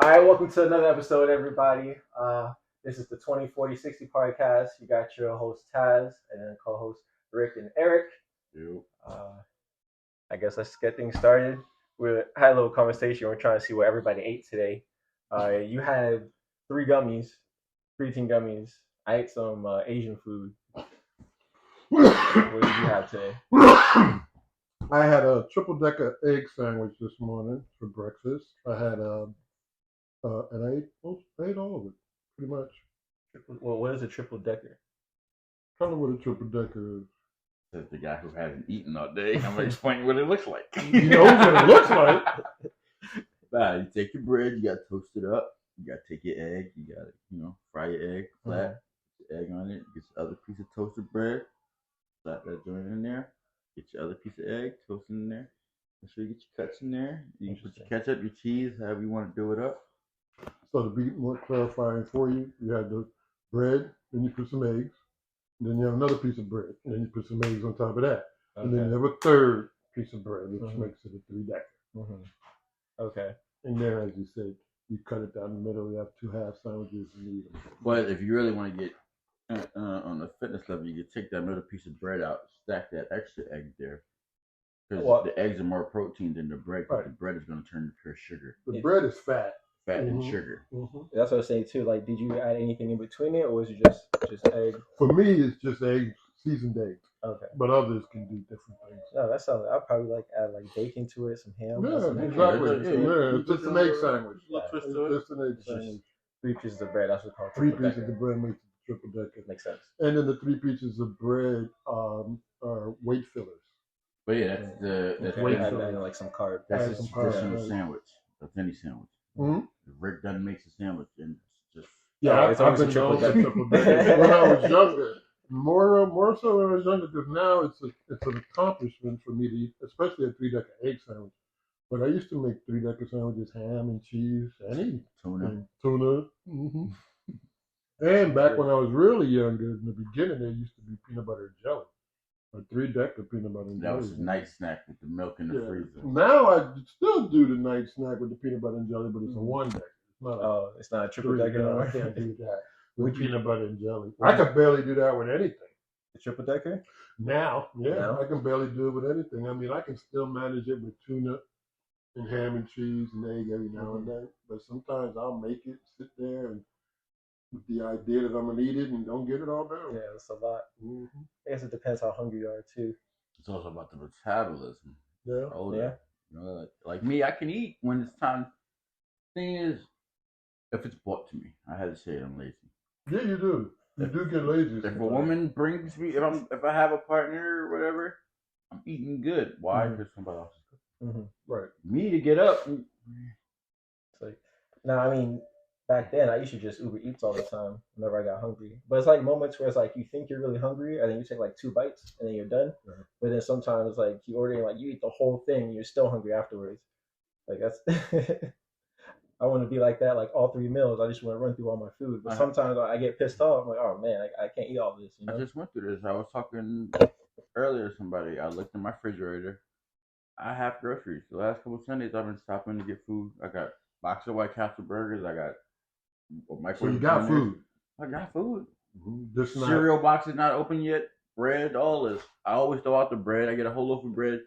All right, welcome to another episode, everybody. This is the 20, 40, 60 podcast. You got your host Taz and co-host Rick and Eric. Yep. I guess let's get things started. We had a little conversation. We're trying to see what everybody ate today. You had three gummies, protein gummies. I ate some Asian food. What did you have today? I had a triple-decker egg sandwich this morning for breakfast. I had and I ate all of it, pretty much. Well, what is a triple decker? Kind of what a triple-decker is. Says the guy who hasn't eaten all day. I'm gonna explain what it looks like. You know what it looks like. Nah, you take your bread, you gotta toast it up. You gotta take your egg, you gotta, fry your egg flat, put your egg on it, get your other piece of toasted bread, slap that joint in there, get your other piece of egg, toast it in there. Make sure you get your cuts in there. You can put your ketchup, your cheese, however you want to do it up. So to be more clarifying for you, you had the bread, then you put some eggs, and then you have another piece of bread, and then you put some eggs on top of that. Okay. And then you have a third piece of bread, which makes it a three-decker. Mm-hmm. Okay. And then, as you said, you cut it down the middle, you have two half sandwiches and eat them. But if you really want to get on the fitness level, you can take that middle piece of bread out, stack that extra egg there. Because the eggs are more protein than the bread, because the bread is going to turn to pure sugar. The bread is fat. Fat and sugar. Mm-hmm. That's what I was saying too. Like, did you add anything in between it, or was it just egg? For me, it's just eggs, seasoned eggs. Okay. But others can do different things. No, that's something. I'd probably add bacon to it, some ham. Yeah, exactly. It's just an egg sandwich. It's an egg sandwich. 3 pieces of bread. That's what's called. 3 pieces of bread makes it triple decker. Makes sense. And then the 3 pieces of bread are weight fillers. But yeah, that's weight fillers, like some carb. That's a traditional sandwich, a penny sandwich. Mm-hmm. Rick Dunn makes a sandwich, and it's just I've been known to triple decker when I was younger. More so when I was younger, because now it's an accomplishment for me to eat, especially a 3-decker egg sandwich. But I used to make 3-decker sandwiches, ham and cheese, and tuna. Mm-hmm. And back when I was really younger, in the beginning, there used to be peanut butter and jelly. A 3-decker peanut butter and jelly. That was a night snack with the milk in the freezer. Now I still do the night snack with the peanut butter and jelly, but it's a 1-decker. It's not a triple decker. I can't do that with peanut butter and jelly. I could barely do that with anything. The triple decker? Now, I can barely do it with anything. I mean, I can still manage it with tuna and ham and cheese and egg every now and then. But sometimes I'll make it, sit there, and with the idea that I'm gonna eat it and don't get it all down. Yeah, it's a lot. Mm-hmm. I guess it depends how hungry you are too. It's also about the metabolism. Yeah. Older. Yeah. Like me, I can eat when it's time. Thing is, if it's brought to me, I had to say it, I'm lazy. Yeah, you do. You do get lazy. If a woman brings me, if I have a partner or whatever, I'm eating good. Why? Because somebody else is cooking. Mm-hmm. Right. Me to get up. It's like, no, I mean, back then I used to just Uber Eats all the time whenever I got hungry. But it's like moments where it's like you think you're really hungry, and then you take like 2 bites, and then you're done. Mm-hmm. But then sometimes like you order, like you eat the whole thing, and you're still hungry afterwards. Like that's. I want to be like that, like all 3 meals. I just want to run through all my food. But sometimes I get pissed off. I'm like, oh man, I can't eat all this. You know? I just went through this. I was talking earlier to somebody. I looked in my refrigerator. I have groceries. The last couple of Sundays, I've been stopping to get food. I got a box of White Castle burgers. I got microwave. So you got food. I got food. Mm-hmm. Cereal box is not open yet. Bread, all this. I always throw out the bread. I get a whole loaf of bread.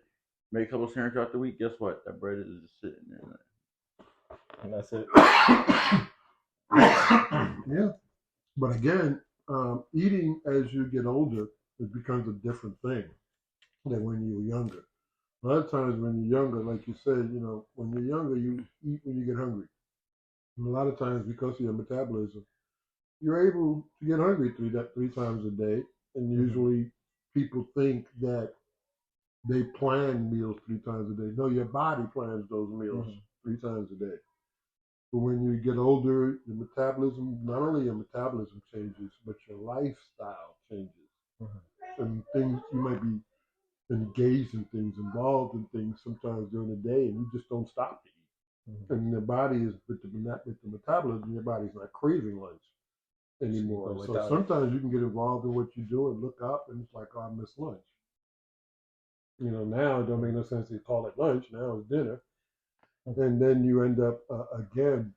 Make a couple of sandwiches out the week. Guess what? That bread is just sitting there. And that's it. Yeah. But again, eating as you get older, it becomes a different thing than when you were younger. A lot of times when you're younger, like you said, when you're younger, you eat when you get hungry. And a lot of times because of your metabolism, you're able to get hungry three times a day. And usually people think that they plan meals 3 times a day. No, your body plans those meals 3 times a day. But when you get older, your metabolism, not only your metabolism changes, but your lifestyle changes. Mm-hmm. And things, you might be engaged in things, involved in things sometimes during the day, and you just don't stop to eat. Mm-hmm. And the body is, with the metabolism, your body's not craving lunch anymore. So sometimes you can get involved in what you do and look up, and it's like, oh, I missed lunch. Now it don't make no sense to call it lunch. Now it's dinner. And then you end up, again,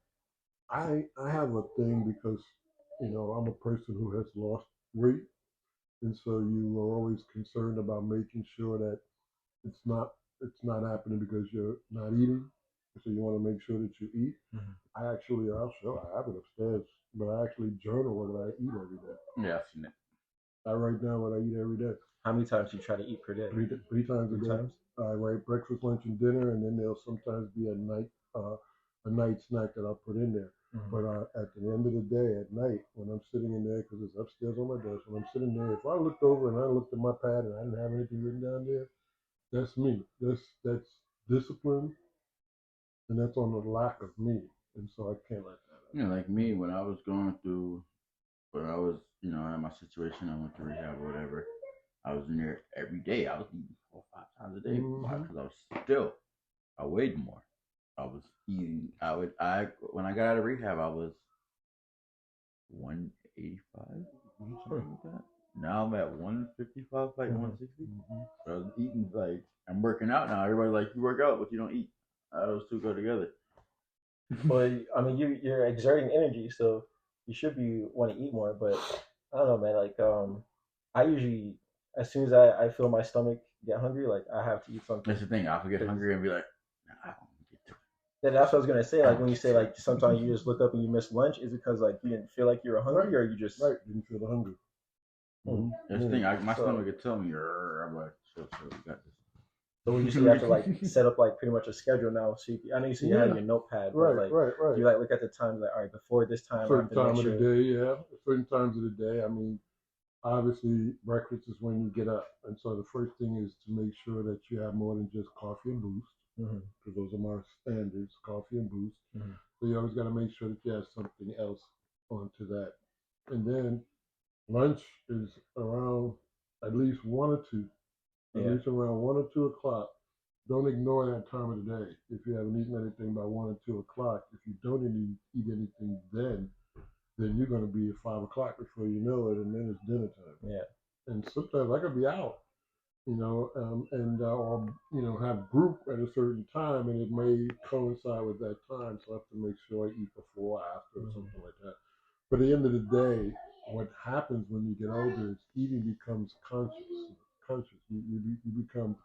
I have a thing because I'm a person who has lost weight, and so you are always concerned about making sure that it's not it's not happening because you're not eating. So you want to make sure that you eat. Mhm. I'll show. I have it upstairs, but I actually journal what I eat every day. Yeah, I've seen it. I write down what I eat every day. How many times do you try to eat per day? Three times a Three day. times. I write breakfast, lunch, and dinner, and then there'll sometimes be a night snack that I'll put in there. Mhm. But at the end of the day, at night, when I'm sitting in there, because it's upstairs on my desk, when I'm sitting there, if I looked over and I looked at my pad and I didn't have anything written down there, that's me. That's discipline, and that's on the lack of me, and so I can't let that You know, like me, when I was going through, when I was, in my situation, I went to rehab or whatever. I was in there every day. I was eating 4 or 5 times a day. Why? Mhm. Because I weighed more. I was eating. When I got out of rehab, I was 185, something like that. Now I'm at 155, like Mhm. 160. So I was eating like I'm working out now. Everybody's like, you work out, but you don't eat. Those two go together. Well, I mean, you're exerting energy, so you should be want to eat more. But I don't know, man. Like, I usually, as soon as I feel my stomach get hungry, like I have to eat something. That's the thing. I'll get 'Cause hungry and be like, nah, I don't get to it. then that's what I was gonna say. Like when you say like sometimes you just look up and you miss lunch, is it because like you didn't feel like you were hungry, or you just Right, didn't feel the hunger. Hmm. That's the thing. My So, stomach could tell me, I'm like, chill, we got this. so when you say you have to like set up like pretty much a schedule now, so I know you said you had Yeah, your notepad, but right, like right, right. you like look at the time like all right before this time I Certain have to make time of the sure. day, yeah. Certain times of the day. I mean, obviously, breakfast is when you get up, and so the first thing is to make sure that you have more than just coffee and boost, Mm-hmm. because those are my standards, coffee and boost. Mm-hmm. So you always got to make sure that you have something else onto that, and then lunch is around at least 1 or 2, at Yeah. least around 1 or 2 o'clock. Don't ignore that time of the day. If you haven't eaten anything by 1 or 2 o'clock, if you don't eat anything then you're going to be at 5 o'clock before you know it, and then it's dinner time. Yeah. And sometimes I could be out, and or have group at a certain time, and it may coincide with that time. So I have to make sure I eat before, after, or Mm-hmm. something like that. But at the end of the day, what happens when you get older is eating becomes conscious. Conscious. You become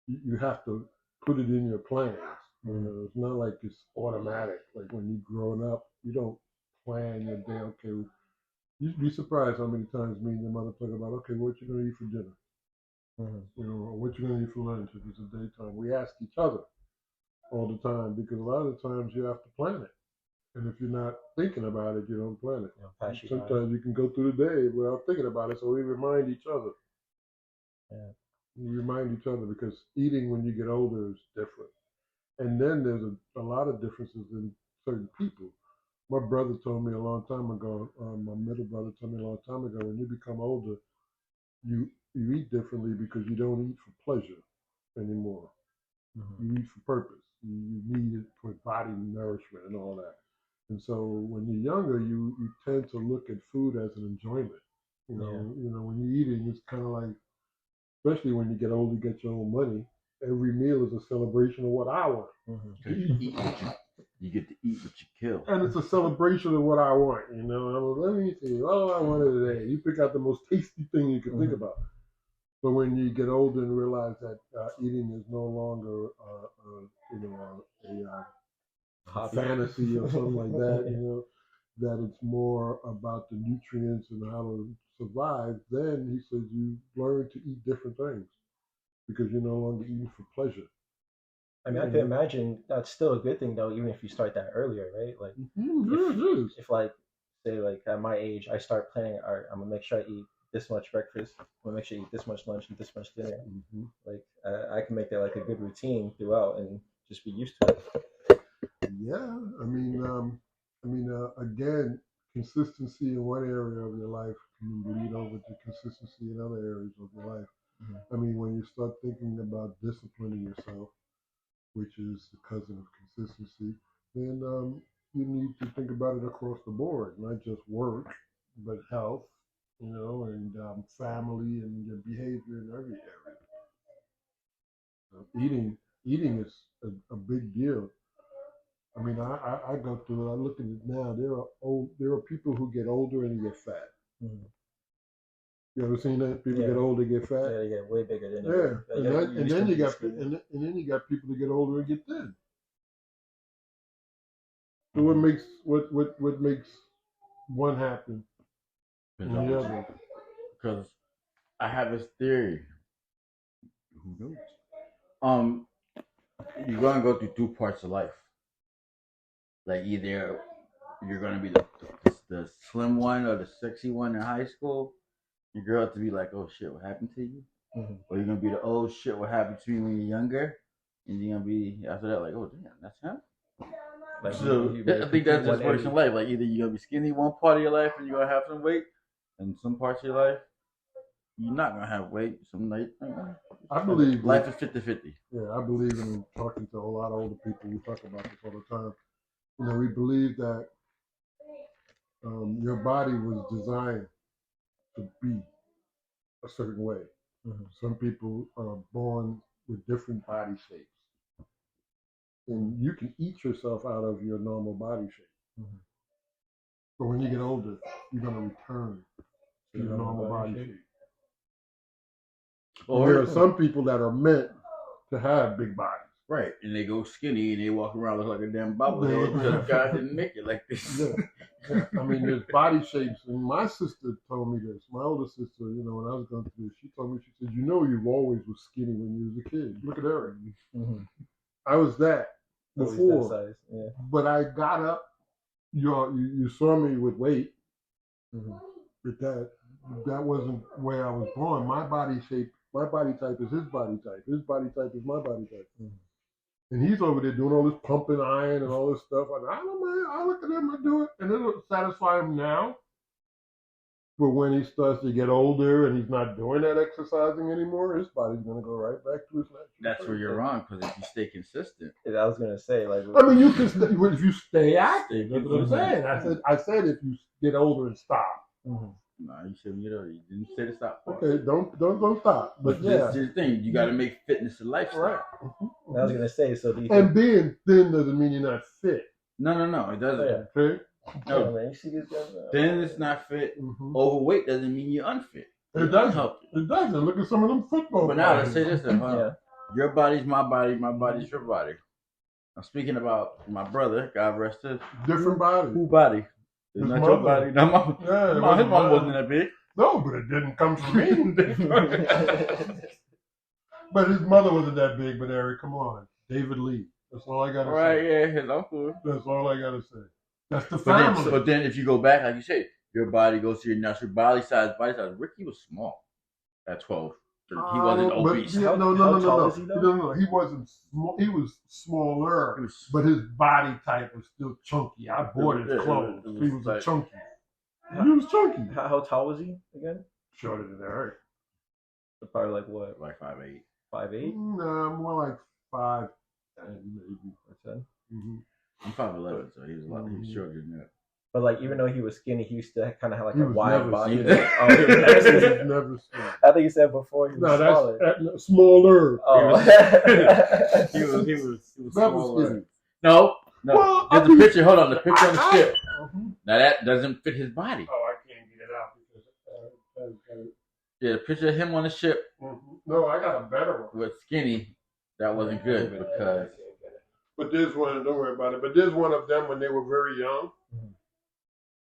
you have to put it in your plans. It's not like it's automatic. Like when you're growing up, you don't plan your day. Okay, you'd be surprised how many times me and your mother talk about, okay, what you gonna eat for dinner? Mm-hmm. Or what you gonna eat for lunch if it's a daytime. We ask each other all the time because a lot of the times you have to plan it. And if you're not thinking about it, you don't plan it. Pass you by. Sometimes you can go through the day without thinking about it, so we remind each other. Yeah. We remind each other because eating when you get older is different. And then there's a lot of differences in certain people. My brother told me a long time ago, my middle brother told me a long time ago, when you become older, you eat differently because you don't eat for pleasure anymore. Mm-hmm. You eat for purpose. You need it for body nourishment and all that. And so when you're younger, you tend to look at food as an enjoyment. When you're eating, it's kind of like, especially when you get older, get your own money. Every meal is a celebration of what I want. Because you eat you get to eat what you kill. And it's a celebration of what I want. Let me see. Oh, I want it today. You pick out the most tasty thing you can think about. But when you get older and realize that eating is no longer, a fantasy or something like that, that it's more about the nutrients and how to survive, then he says you learn to eat different things because you're no longer eating for pleasure. I mean, I can imagine that's still a good thing though, even if you start that earlier, right? Like, if like, say, like at my age, I start planning. All right, I'm gonna make sure I eat this much breakfast. I'm gonna make sure I eat this much lunch and this much dinner. Mm-hmm. Like, I can make that like a good routine throughout and just be used to it. Yeah, again, consistency in one area of your life can bleed over to consistency in other areas of your life. Mm-hmm. I mean, when you start thinking about disciplining yourself, which is the cousin of consistency, then you need to think about it across the board, not just work, but health, and family and your behavior in every area. Eating is a big deal. I mean, I go through it. I look at it now. There are people who get older and get fat. Mm-hmm. You ever seen that? People get older, get fat. Yeah, they get way bigger than and then you got people that get older and get thin. So what makes one happen and the other? Because I have this theory. Who knows? You're gonna go through two parts of life. Like either you're gonna be the slim one or the sexy one in high school. Your girl to be like, oh shit, what happened to you? Mm-hmm. Or you're gonna be the oh shit, what happened to you when you're younger? And you're gonna be after that like, oh damn, that's him. Like so, I think that just works in life. Like either you're gonna be skinny one part of your life and you're gonna have some weight, and some parts of your life you're not gonna have weight. Some night. I believe life is 50-50. Yeah, I believe in talking to a lot of older people. We talk about this all the time. You know, we believe that your body was designed to be a certain way. Mm-hmm. Some people are born with different body shapes, and you can eat yourself out of your normal body shape. Mm-hmm. But when you get older, you're going to return to your normal body shape. Or there are some people that are meant to have big bodies. Right, and they go skinny and they walk around look like a damn bobblehead because God didn't make it like this. Yeah. I mean, there's body shapes, and my sister told me this. My older sister, you know, when I was going through this, she told me, she said, you know, you always was skinny when you was a kid. Look at Erik. Mm-hmm. I was that before, that size. Yeah. But I got up. You saw me with weight, mm-hmm. But that wasn't where I was born. My body shape, my body type is his body type. His body type is my body type. Mm-hmm. And he's over there doing all this pumping iron and all this stuff. And I don't mind. I look at him and do it. And it'll satisfy him now. But when he starts to get older and he's not doing that exercising anymore, his body's going to go right back to his natural. That's where you're wrong, because if you stay consistent. I was going to say, like. I mean, you can if you stay active. That's what I'm saying. I said if you get older and stop. Mm-hmm. No, you shouldn't get over. You didn't say to stop. Okay, don't stop. But yeah, that's the thing. You got to make fitness a lifestyle. Right. Mm-hmm. I was gonna say so. And being thin doesn't mean you're not fit. No, it doesn't. Yeah. Okay. No, man, you see this guy. Thin is not fit. Mm-hmm. Overweight doesn't mean you're unfit. It doesn't help you. It doesn't. Look at some of them football. But now let's say this: your body's my body. My body's your body. I'm speaking about my brother. God rest his. Different body. Who body? It's not your body. Not my. His mom wasn't that big. No, but it didn't come from me. But his mother wasn't that big. But Erik, come on, David Lee. That's all I gotta say. Right? Yeah, his uncle. That's all I gotta say. That's the family. But then, if you go back, like you say, your body goes to your natural body size. Ricky was small at 12. He wasn't obese. Yeah, no. He wasn't small. He was smaller, but his body type was still chunky. I bought his clothes. He was like, chunky. He was chunky. How tall was he again? Shorter than Erik. Probably like what? Like 5'8". 5'8"? No, more like 5'10", maybe. 10. Mm-hmm. I'm 5'11", so he was a lot. He was shorter than that. But like, even though he was skinny, he used to kind of have like a wide body. He was never skinny. I think you said before he was smaller. That's smaller. Oh. he was smaller. Skinny. No. Well, there's a picture. Hold on, the picture on the ship. Now that doesn't fit his body. Oh, I can't get it out because. Yeah, the picture of him on the ship. Mm-hmm. No, I got a better one. With skinny, that wasn't good because. But there's one. Don't worry about it. But there's one of them when they were very young. Mm-hmm.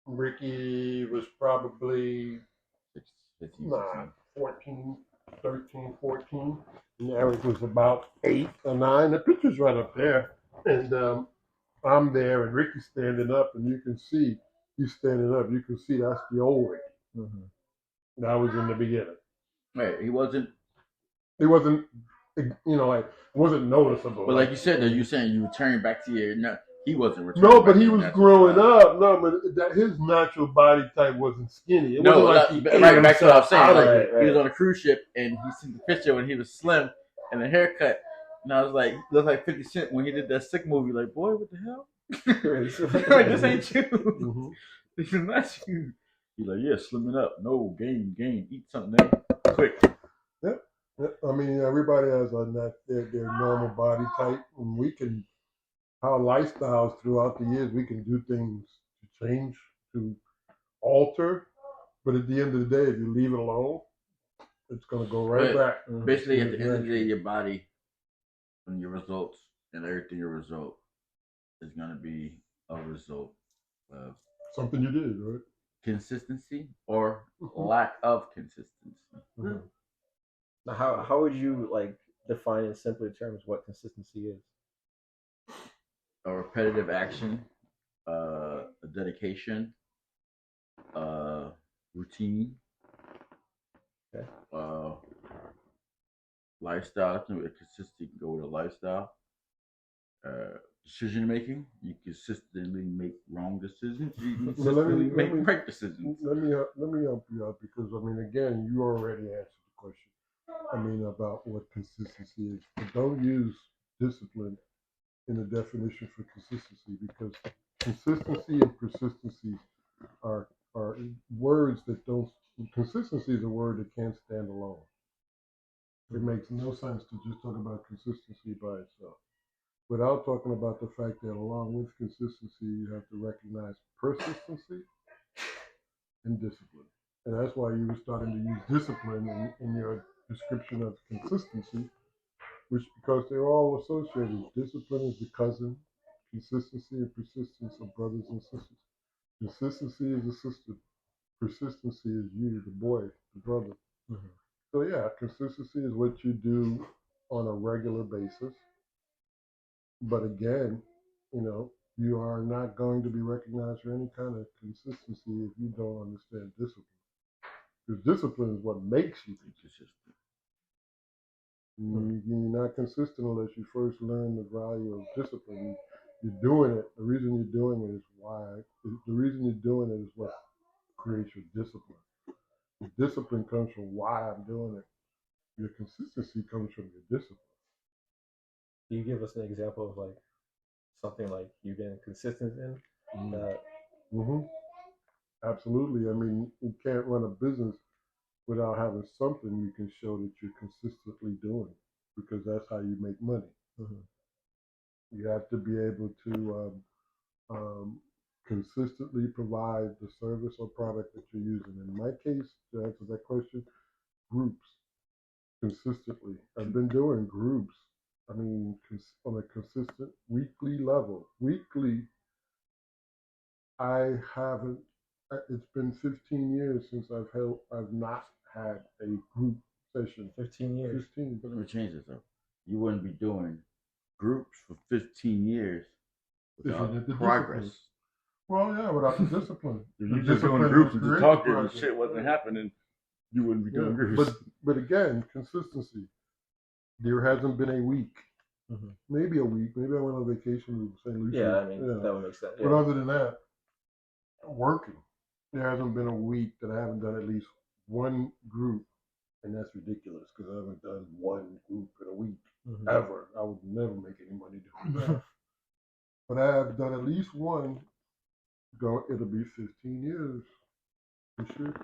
Ricky was probably 14, 13, 14. And Erik was about 8 or 9. The picture's right up there. And I'm there, and Ricky's standing up, and you can see he's standing up. You can see that's the old Ricky. Mm-hmm. That was in the beginning. Right. He wasn't, like, wasn't noticeable. But like you said, you're saying you return back to your. No, he wasn't returning. No, but he was growing up. No, but his natural body type wasn't skinny. It wasn't like he back to what I was saying. Like, he was on a cruise ship, and he seen the picture when he was slim and the haircut. And I was like, looked like 50 Cent when he did that Sick movie. Like, boy, what the hell? Like, this ain't you. Mm-hmm. This is not you. He's like, yeah, slimming up. No, gain. Eat something there. Quick. Yep. I mean, everybody has their normal body type. And we can how lifestyles throughout the years we can do things to change, to alter, but at the end of the day, if you leave it alone, it's going to go right back. Basically, at the end of the day, your body and your results and everything your result is going to be a result of something you did, right? Consistency or lack of consistency. Mm-hmm. Now, how would you like define in simpler terms what consistency is? A repetitive action, a dedication, routine, Okay. Lifestyle. Consistency can go with a lifestyle. Decision making. You consistently make wrong decisions. You consistently make right decisions. Let me help you out because I mean, again, you already answered the question. I mean, about what consistency is. But don't use discipline in the definition for consistency because consistency and persistency are words that don't. Consistency is a word that can't stand alone. It makes no sense to just talk about consistency by itself without talking about the fact that along with consistency, you have to recognize persistency and discipline. And that's why you were starting to use discipline in your description of consistency, which because they're all associated. Discipline is the cousin, consistency and persistence are brothers and sisters. Consistency is the sister, persistency is you, the boy, the brother. Mm-hmm. So yeah, consistency is what you do on a regular basis. But again, you are not going to be recognized for any kind of consistency if you don't understand discipline. Because discipline is what makes you consistent. You're not consistent unless you first learn the value of discipline. You're doing it. The reason you're doing it is why. The reason you're doing it is what creates your discipline. The discipline comes from why I'm doing it. Your consistency comes from your discipline. Can you give us an example of like something like you've been consistent in? Absolutely. I mean, you can't run a business without having something you can show that you're consistently doing because that's how you make money. Mm-hmm. You have to be able to consistently provide the service or product that you're using. In my case, to answer that question, groups consistently. I've been doing groups. I mean, on a consistent weekly level. Weekly, I haven't. It's been 15 years since I've not had a group session. 15 years. 15. But let me change this though. You wouldn't be doing groups for 15 years without progress. Discipline. Well, yeah, without the discipline. If you're just doing groups and just talking and shit wasn't happening, you wouldn't be doing groups. But again, consistency. There hasn't been a week. Mm-hmm. Maybe a week. Maybe I went on vacation to St. Lucia. Yeah, I mean, that would make sense. Yeah. But other than that, working. There hasn't been a week that I haven't done at least one group. And that's ridiculous because I haven't done one group in a week ever. I would never make any money doing that. But I have done at least one. It'll be 15 years for sure.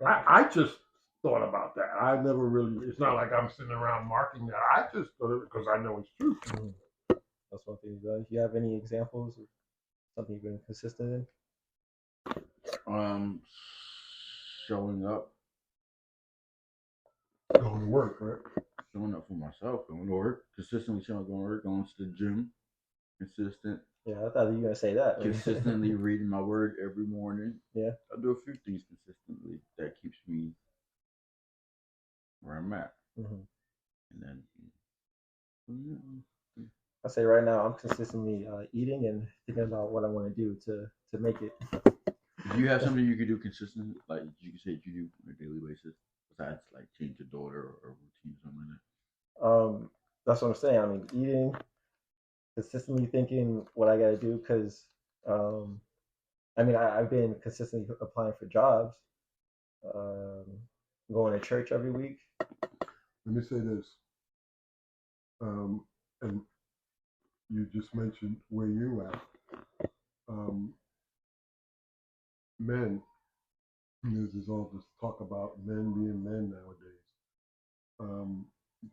I just thought about that. I never really. It's not like I'm sitting around marking that. I just thought it because I know it's true. That's one thing you've done. Do you have any examples of something you've been consistent in? Showing up. Going to work, right? Showing up for myself, going to work, consistently showing up, going to work, going to the gym, consistent. Yeah, I thought you were going to say that. Consistently reading my word every morning. Yeah. I do a few things consistently that keeps me where I'm at. Mm-hmm. And then, I say right now, I'm consistently eating and thinking about what I want to do to make it. Do you have something you could do consistently, like you could say you do on a daily basis, besides like change your daughter or routine or something like that? That's what I'm saying. I mean, eating, consistently thinking what I got to do because, I mean, I've been consistently applying for jobs, going to church every week. Let me say this, and you just mentioned where you're at. Men, this is all this talk about men being men nowadays.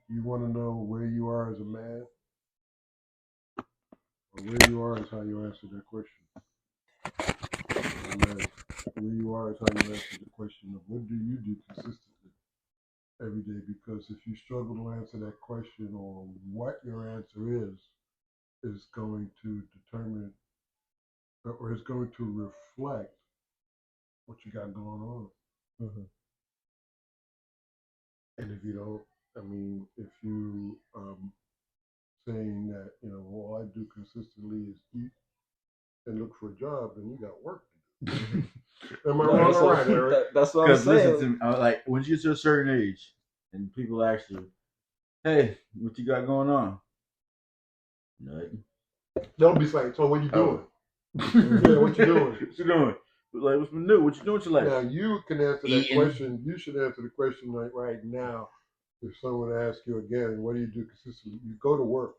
You want to know where you are as a man? Or where you are is how you answer that question. Amen. Where you are is how you answer the question of what do you do consistently every day? Because if you struggle to answer that question or what your answer is going to determine or is going to reflect what you got going on. Mm-hmm. And if you don't, I mean, if you saying that, all I do consistently is eat and look for a job, then you got work to do. Am I wrong or right, Erik? That's what I'm Because listen saying. to me, like once you get to a certain age, and people ask you, "Hey, what you got going on?" Nothing. They'll be saying, so what you doing? Oh. Yeah, what you doing? What you doing? Like, what's been new? What you doing with your life? Now you can answer that Eating. question. You should answer the question right now. If someone asks you again, what do you do consistently? You go to work,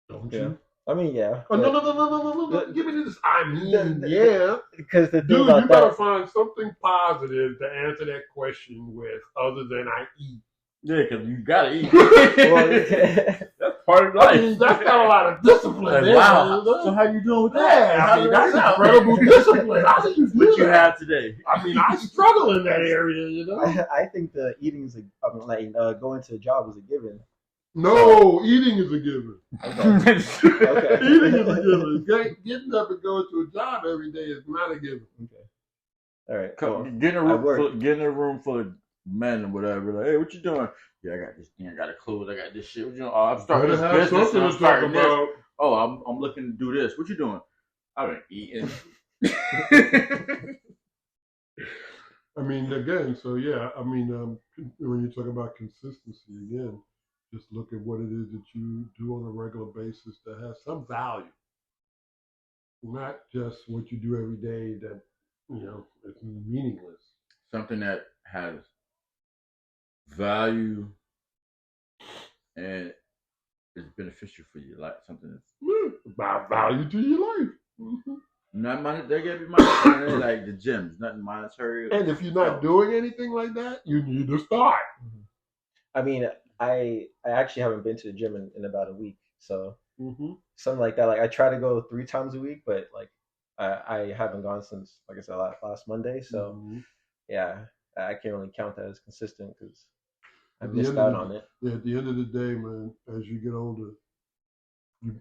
don't you? I mean, yeah. Oh, no. Give me this. I mean, yeah. Because the thing Dude, about you better find something positive to answer that question with other than I eat. Yeah, because you gotta eat. That's part of life. I mean, that's got a lot of discipline. Like, wow. So how you doing with that? Yeah, I mean, that's incredible discipline. How do you do what you that? have today? I mean, I struggle in that area, I think the eating is going to a job is a given. No, eating is a given. Okay. Okay. Eating is a given. Getting up and going to a job every day is not a given. Okay. All right. Getting a room full of men and whatever. Like, hey, what you doing? Yeah, I got this thing. I got a clothes. I got this shit. Oh, I'm starting this business. I'm starting this. Oh, I'm looking to do this. What you doing? I've been eating. I mean, again, so yeah, I mean, when you talk about consistency, again, just look at what it is that you do on a regular basis that has some value, not just what you do every day that it's meaningless. Something that has value and is beneficial for you, like something that's about value to your life. Mm-hmm. Not money. They gotta be monetary, like the gyms, nothing monetary. And if you're not doing anything like that, you need to start. I mean, I actually haven't been to the gym in about a week, so something like that. Like I try to go 3 times a week, but like I haven't gone since, like I said, last Monday. So yeah, I can't really count that as consistent because I missed out on it. Yeah, at the end of the day, man, as you get older, you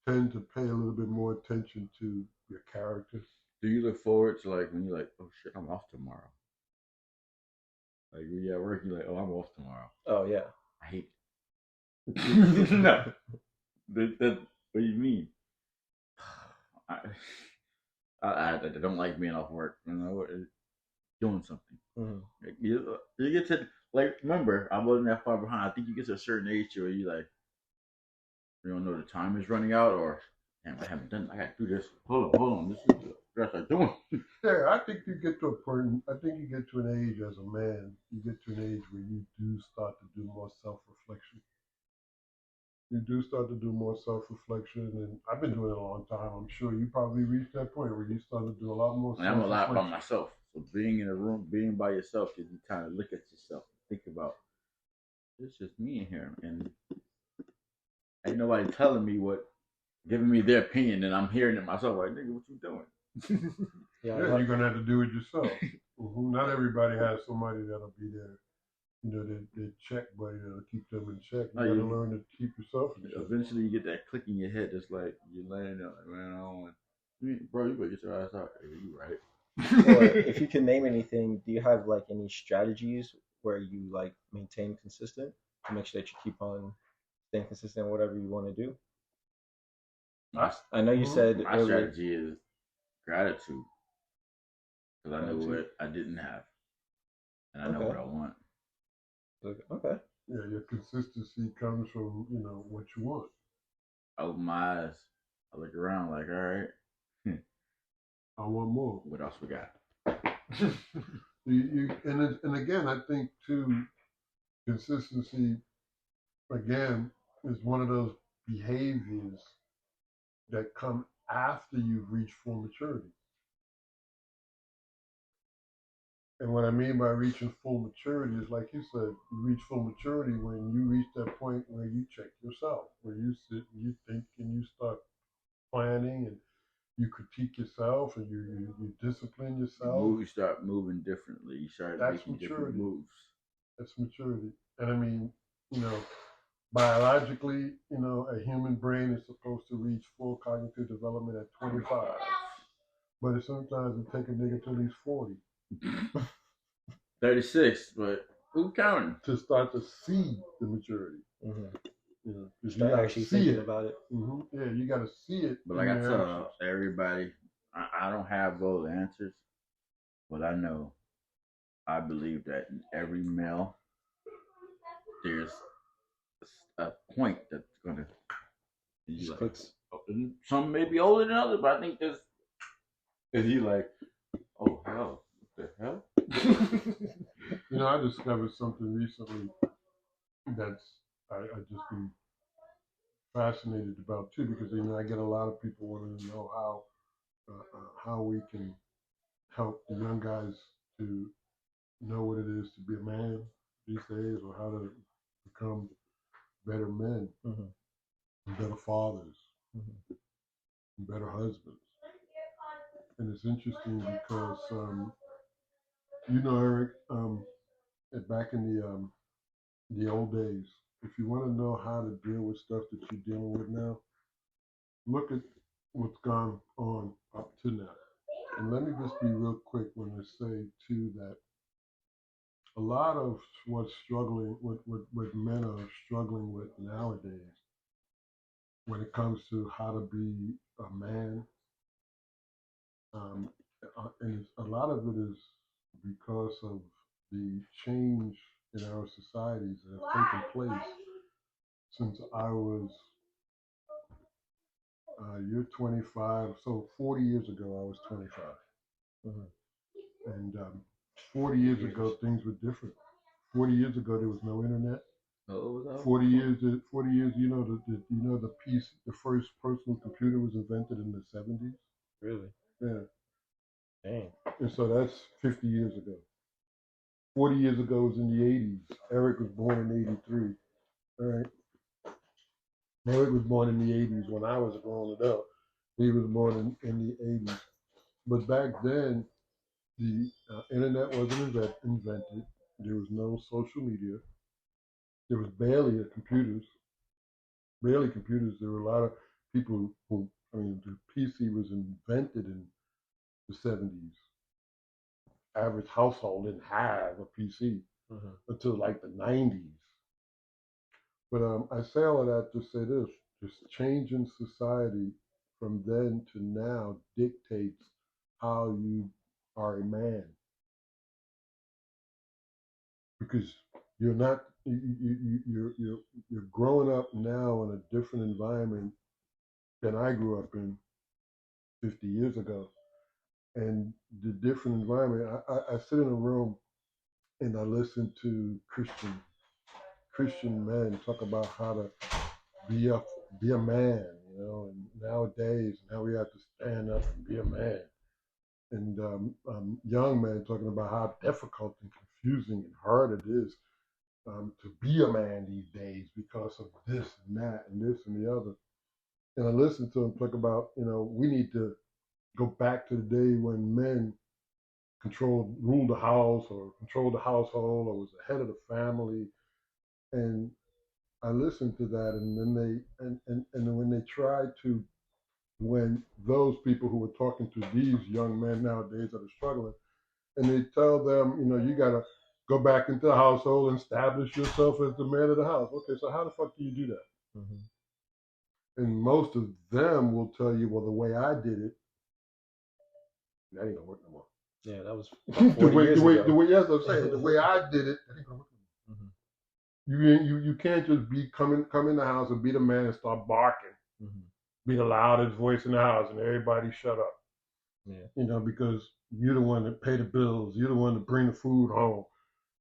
tend to pay a little bit more attention to your character. Do you look forward to like when you're like, oh shit, I'm off tomorrow? Like when you're at work, you're like, oh, I'm off tomorrow. Oh yeah. I hate it. No. What do you mean? I don't like being off work. Doing something. Mm-hmm. You get to remember, I wasn't that far behind. I think you get to a certain age where you you don't know the time is running out, or damn, I haven't done. I got to do this. Hold on. This is the rest I'm doing. Yeah, I think you get to a point. I think you get to an age as a man. You get to an age where you do start to do more self-reflection. You do start to do more self-reflection, and I've been doing it a long time. I'm sure you probably reached that point where you start to do a lot more. I'm a lot by myself, so being in a room, being by yourself, you kind of look at yourself, think about it's just me in here, and ain't nobody telling me giving me their opinion, and I'm hearing it myself. Like, nigga, what you doing? Yeah, you're gonna have to do it yourself. Not everybody has somebody that'll be there. The check buddy that'll keep them in check. You gotta learn to keep yourself in check. Eventually, you get that click in your head that's like you're laying there, like, man, I don't want. Bro, you better get your ass out. Hey, you right. Or if you can name anything, do you have like any strategies where you like maintain consistent to make sure that you keep on staying consistent in whatever you want to do? I know you said my strategy is gratitude because I know what I didn't have, and I know what I want. Okay. Yeah, your consistency comes from what you want. I open my eyes. I look around like, all right, I want more. What else we got? And again, I think too, consistency again is one of those behaviors that come after you've reached full maturity. And what I mean by reaching full maturity is, like you said, you reach full maturity when you reach that point where you check yourself, where you sit and you think and you start planning and you critique yourself and you discipline yourself. You start moving differently. You start That's making different maturity. moves. That's maturity. And I mean, you know, biologically, you know, a human brain is supposed to reach full cognitive development at 25. But it sometimes it take a nigga till he's 40 36, but who counting? to start to see the maturity. Mm-hmm. You know, 'cause you Start gotta actually see thinking it. about it. Mm-hmm. Yeah, you got to see it. But like in I your tell actions. everybody, I don't have those answers, but I believe that in every male, there's a point that's gonna. Just Like, clicks. some may be older than others, but I think there's. Is he like, oh hell, what the hell? You know, I discovered something recently that's I just been fascinated about too, because you know I get a lot of people wanting to know how we can help the young guys to know what it is to be a man these days, or how to become better men, and better fathers, and better husbands. And it's interesting because you know, Erik, back in the old days, if you want to know how to deal with stuff that you're dealing with now, look at what's gone on up to now. And let me just be real quick when I say too that a lot of what men are struggling with nowadays when it comes to how to be a man, um, and a lot of it is because of the change in our societies that have taken place since I was you're 25, so 40 years ago I was 25. And 40 years ago things were different. 40 years ago there was no internet. 40 years, you know, the piece, the first personal computer was invented in the 70s. Really? Yeah. Dang. And so that's 50 years ago. 40 years ago was in the 80s. Erik was born in 83. All right. Erik was born in the 80s when I was a grown adult. He was born in the 80s. But back then, the internet wasn't invented. There was no social media. There was barely computers. Barely computers. There were a lot of people who, I mean, the PC was invented in the 70s. Average household didn't have a PC until like the 90s. But I say all of that to say this change in society from then to now dictates how you are a man. Because you're not, you're growing up now in a different environment than I grew up in 50 years ago. And the different environment, I sit in a room and I listen to Christian men talk about how to be a man, you know, and nowadays now we have to stand up and be a man. And young men talking about how difficult and confusing and hard it is to be a man these days because of this and that and this and the other. And I listen to them talk about, you know, we need to go back to the day when men ruled the house or controlled the household or was the head of the family. And I listened to that, and then and when they try to, when those people who were talking to these young men nowadays that are struggling, and they tell them, you know, you got to go back into the household and establish yourself as the man of the house. Okay, so how the fuck do you do that? And most of them will tell you, well, the way I did it, that ain't gonna work no more. Yeah, that was 40 years ago. The way, yes, I'm saying, the way I did it, that ain't gonna work no more. You can't just come in the house and be the man and start barking, be the loudest voice in the house, and everybody shut up. Yeah. You know, because you're the one that pay the bills, you're the one that bring the food home,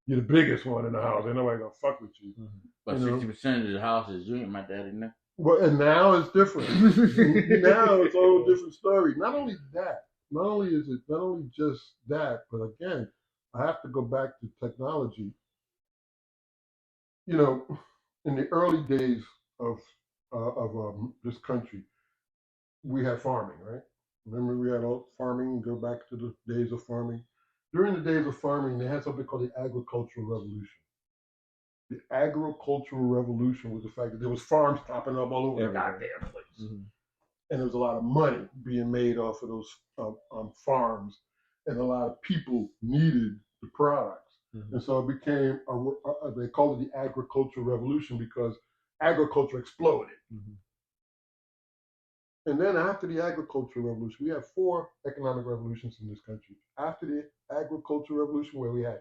you're the biggest one in the house. Ain't nobody gonna fuck with you. But 60% of the house is you and my daddy now. Well, and now it's different. Now it's a whole different story. Not only just that, but again, I have to go back to technology. You know, in the early days of this country, we had farming, right? Remember, we had all farming. Go back to the days of farming. During the days of farming, they had something called the agricultural revolution. The agricultural revolution was the fact that there was farms popping up all over the goddamn place, and there was a lot of money being made off of those farms, and a lot of people needed the products. And so it became, they called it the agricultural revolution because agriculture exploded. And then after the agricultural revolution, we had 4 economic revolutions in this country. After the agricultural revolution, where we had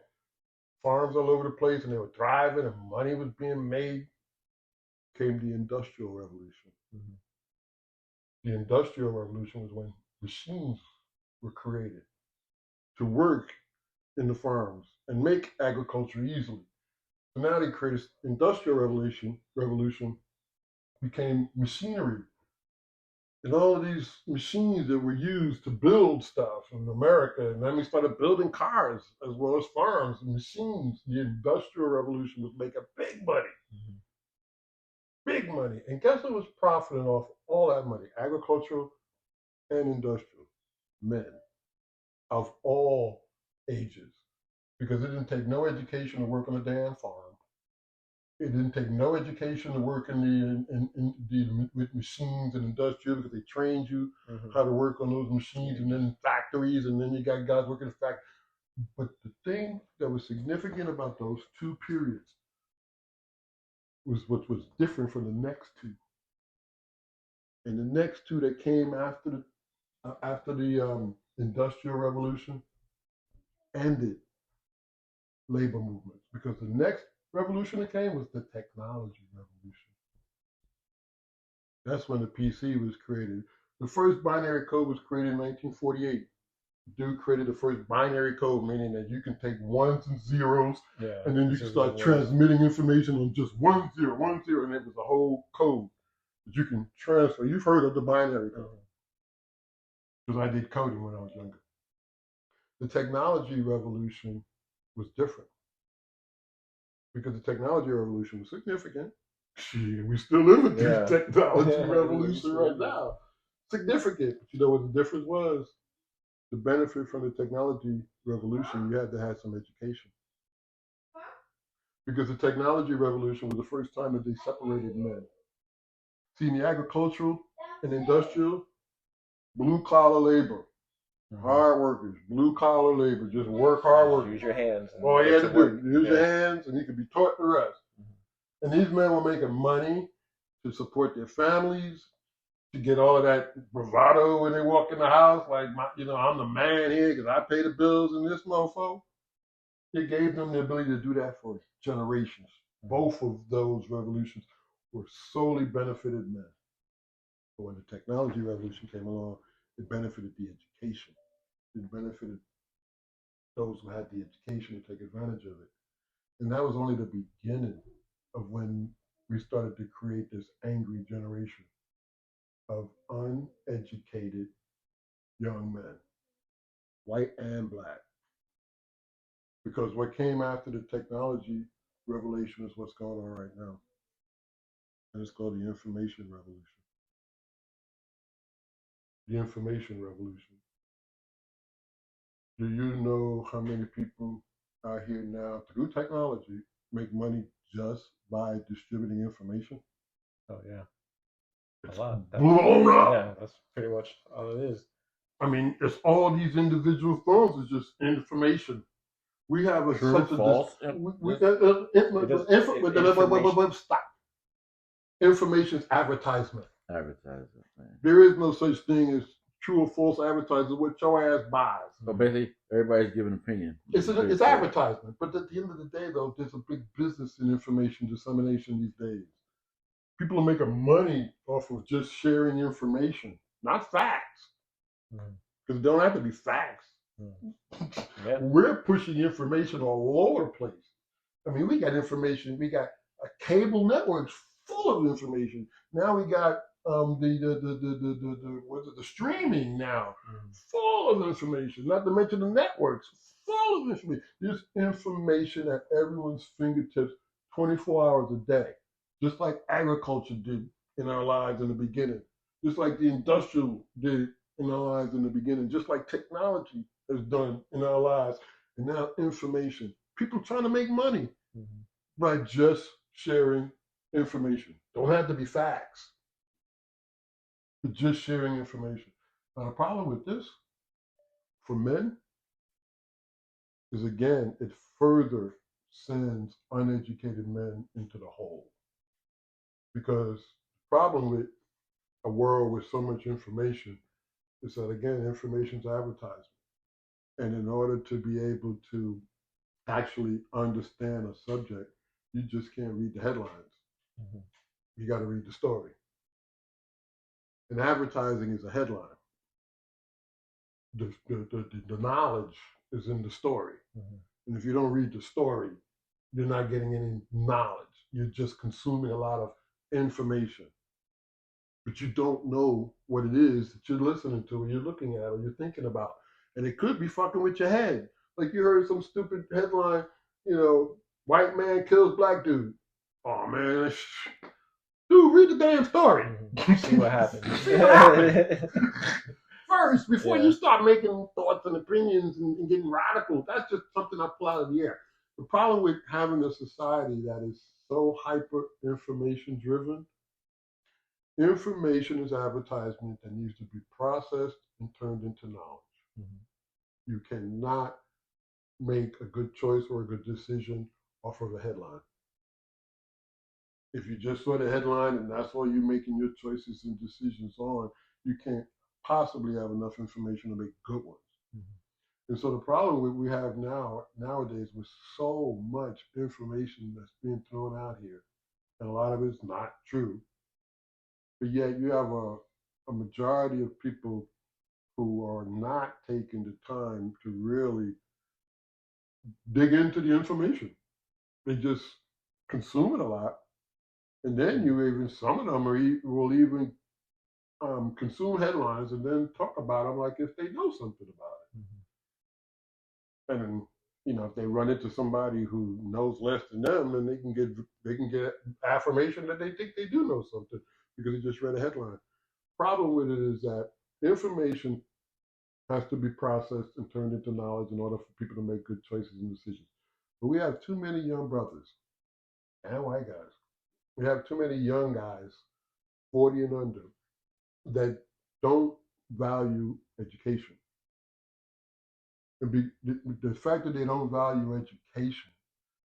farms all over the place and they were thriving and money was being made, came the industrial revolution. The industrial revolution was when machines were created to work in the farms and make agriculture easily. So now they created industrial revolution became machinery. And all of these machines that were used to build stuff in America, and then we started building cars as well as farms and machines. The industrial revolution was making big money. Big money. And guess who was profiting off all that money? Agricultural and industrial men of all ages. Because it didn't take no education to work on a damn farm. It didn't take no education to work with machines and industrial, because they trained you how to work on those machines, and then factories, and then you got guys working in factories. But the thing that was significant about those 2 periods was what was different from the next 2. And the next 2 that came after the industrial revolution ended labor movements, because the next revolution that came was the technology revolution. That's when the PC was created. The first binary code was created in 1948. Dude created the first binary code, meaning that you can take ones and zeros, and then you can start transmitting information on just 1 0 1 0, and it was a whole code that you can transfer. You've heard of the binary code, because I did coding when I was younger. The technology revolution was different, because the technology revolution was significant. We still live in the technology revolution right now. Significant. But you know what the difference was? To benefit from the technology revolution, you had to have some education. Because the technology revolution was the first time that they separated men. See, in the agricultural and industrial, blue collar labor, hard workers, blue collar labor, just work hard work. Use your hands. All you had to do, use your hands, and you could be taught the rest. And these men were making money to support their families, to get all of that bravado when they walk in the house, like, I'm the man here because I pay the bills and this mofo. It gave them the ability to do that for generations. Both of those revolutions were solely benefited men. But when the technology revolution came along, it benefited the education. It benefited those who had the education to take advantage of it. And that was only the beginning of when we started to create this angry generation of uneducated young men, white and black. Because what came after the technology revolution is what's going on right now. And it's called the information revolution. The information revolution. Do you know how many people out here now, through technology, make money just by distributing information? Oh, yeah. A lot. Blown up. Yeah, that's pretty much all it is. I mean, it's all these individual phones. It's just information. We have a True, false. Stop. Information is advertisement. Advertisement, man. There is no such thing as true or false advertising. What your ass buys. So basically, everybody's giving an opinion. It's advertisement. But at the end of the day, though, there's a big business in information dissemination these days. People are making money off of just sharing information, not facts. Because it don't have to be facts. We're pushing information all over the place. I mean, we got information. We got a cable networks full of information. Now we got the streaming now, full of information. Not to mention the networks, full of information. There's information at everyone's fingertips 24 hours a day, just like agriculture did in our lives in the beginning, just like the industrial did in our lives in the beginning, just like technology has done in our lives. And now information. People trying to make money by just sharing information. Don't have to be facts, but just sharing information. Now, the problem with this for men is, again, it further sends uneducated men into the hole. Because the problem with a world with so much information is that, again, information is advertisement. And in order to be able to actually understand a subject, you just can't read the headlines. You got to read the story. And advertising is a headline. The knowledge is in the story. And if you don't read the story, you're not getting any knowledge. You're just consuming a lot of information. But you don't know what it is that you're listening to, or you're looking at, or you're thinking about. And it could be fucking with your head. Like you heard some stupid headline, white man kills black dude. Oh, man. Dude, read the damn story. See what happens. See what happens. First, before you start making thoughts and opinions and getting radical. That's just something I pull out of the air. The problem with having a society that is so hyper information driven, information is advertisement that needs to be processed and turned into knowledge. You cannot make a good choice or a good decision off of a headline. If you just saw the headline and that's all you're making your choices and decisions on, you can't possibly have enough information to make good ones. And so the problem we have nowadays with so much information that's being thrown out here, and a lot of it's not true, but yet you have a majority of people who are not taking the time to really dig into the information. They just consume it a lot. And then some of them will even consume headlines and then talk about them like if they know something about it. And if they run into somebody who knows less than them, then they can get affirmation that they think they do know something because they just read a headline. Problem with it is that information has to be processed and turned into knowledge in order for people to make good choices and decisions. But we have too many young brothers and white guys. We have too many young guys, 40 and under, that don't value education. And the fact that they don't value education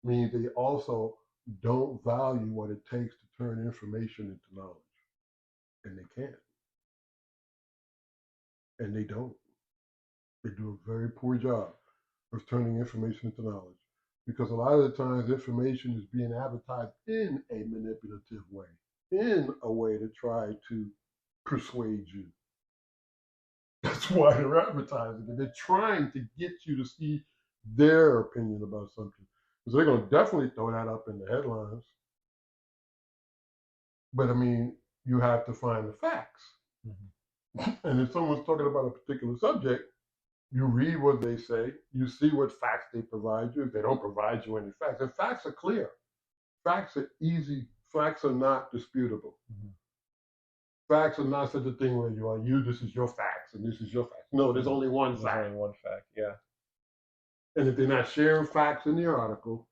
means they also don't value what it takes to turn information into knowledge. And they can't. And they don't. They do a very poor job of turning information into knowledge. Because a lot of the times information is being advertised in a manipulative way, in a way to try to persuade you. That's why they're advertising it. They're trying to get you to see their opinion about something. So they're going to definitely throw that up in the headlines. But I mean, you have to find the facts. And if someone's talking about a particular subject, you read what they say, you see what facts they provide you. If they don't provide you any facts, and facts are clear. Facts are easy. Facts are not disputable. Facts are not such a thing where this is your facts and this is your facts. No, there's only one fact. There's only one fact, yeah. And if they're not sharing facts in the article,